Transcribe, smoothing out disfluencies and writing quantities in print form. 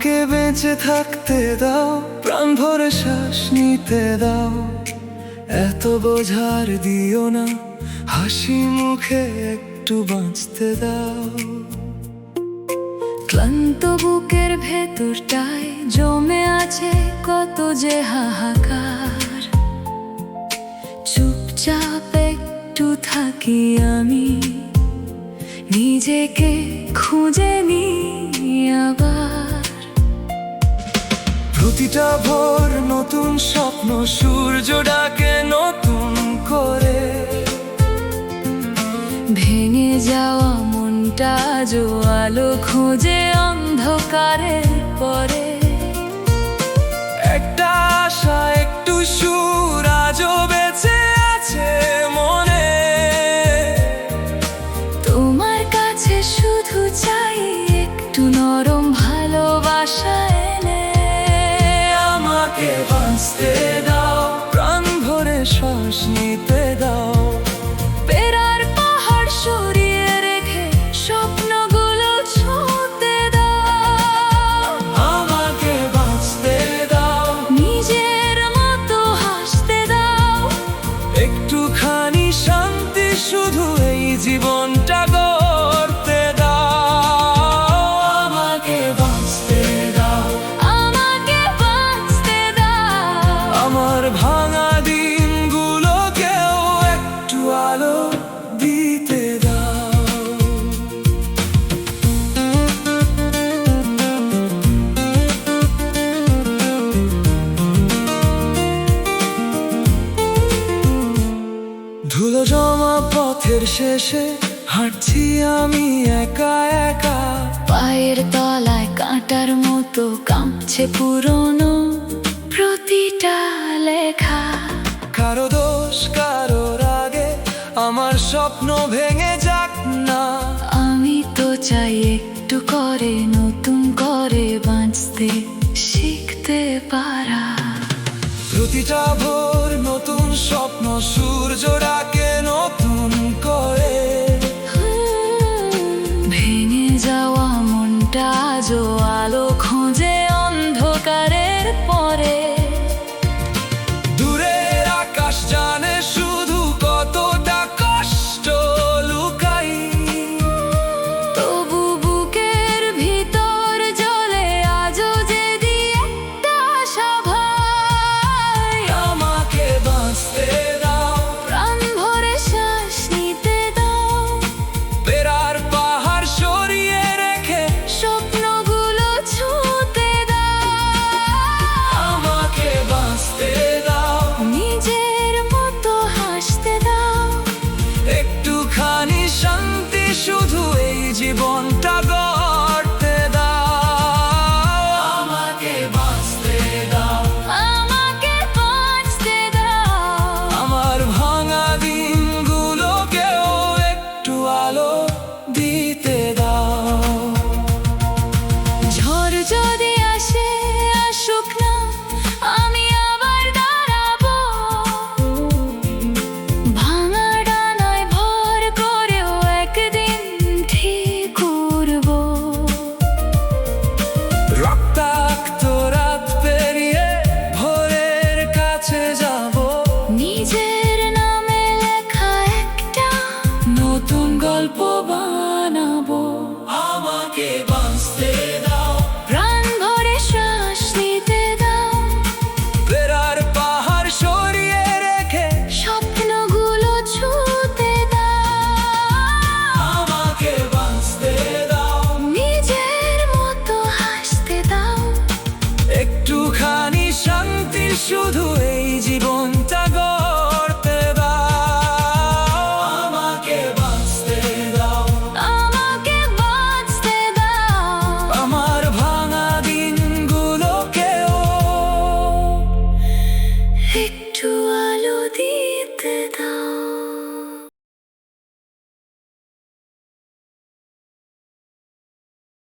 আমাকে বেঁচে থাকতে দাও, প্রাণ ভরে শ্বাস নিতে দাও। এত বোঝার দিও না, হাসি মুখে একটু বাঁচতে দাও। ক্লান্ত বুকের ভেতরটায় জমে আছে কত যে হাহাকার। চুপচাপ একটু থাকি আমি, নিজেকে খুঁজে নিই আবার। প্রতিটা ভোর নতুন স্বপ্ন, সূর্য ডাকে নতুন করে। ভেঙে যাওয়া মনটা আজও আলো খোঁজে অন্ধকারের পরে। একটা আশা, একটু সুর আজও বেঁচে আছে মনে। তোমার কাছে শুধু চাই একটু নরম ভালোবাসা এনে। আমাকে বাঁচতে দাও, প্রাণ ভরে শ্বাস নিতে দাও। পেরার পাহাড় সরিয়ে রেখে স্বপ্নগুলো ছুঁতে দাও। আমাকে বাঁচতে দাও, নিজের মতো হাসতে দাও। একটুখানি শান্তি শুধু এই জীবনটা গড়তে দাও। আমাকে বাঁচতে দাও, আমাকে বাঁচতে দাও। আমার ভাঙা দিনগুলোকেও একটু আলো দিতে দাও। ধুলো জমা পথের শেষে হাঁটছি আমি একা একা। পায়ের তলায় কাঁটার মতো কাঁপছে পুরনো প্রতিটা লেখা। কারো দোষ, কারো রাগে আমার স্বপ্ন ভেঙে যাক না। আমি তো চাই একটু করে নতুন করে বাঁচতে শিখতে পারা। প্রতিটা ভোর নতুন স্বপ্ন, সূর্য ডাকে নতুন করে। ভেঙে যাওয়া মনটা আজও আলো খোঁজে অন্ধকারের পরে। দূরের আকাশ জানে শুধু কতটা কষ্ট লুকাই। তবু বুকের ভিতর জ্বলে আজও যে দিয়ে একটা আশা ভাই। আমাকে বাঁচতে দাও, প্রাণ ভরে শ্বাস নিতে দাও। পেরার পাহাড় সরিয়ে রেখে স্বপ্নগুলো ছুঁতে দাও। আমাকে বাঁচতে দাও, নিজের মতো হাসতে দাও। একটুখানি শান্তি শুধু এই জীবনটা গড়তে দাও। আমাকে বাঁচতে দাও, আমাকে বাঁচতে দাও। আমার ভাঙা দিনগুলোকেও একটু আলো দিতে দাও। ঝড় যদি আসে আসুক না, আমি আবার দাঁড়াবো। ভাঙা ডানায় ভর করেও একদিন ঠিক উড়বো। রক্তাক্ত রাত পেরিয়ে ভোরের কাছে যাব। নিজের নামে লেখা একটা নতুন গল্প বানাবো। আমাকে বাঁচতে দাও, প্রাণ ভরে শ্বাস নিতে দাও। পেরার পাহাড় সরিয়ে রেখে স্বপ্নগুলো ছুঁতে দাও। আমাকে বাঁচতে দাও, নিজের মতো হাসতে দাও। একটুখানি শান্তি শুধু এই জীবনটা গড়তে দাও। আমাকে বাঁচতে দাও, আমাকে বাঁচতে দাও। আমার ভাঙা দিনগুলোকেও একটু আলো দিতে দাও।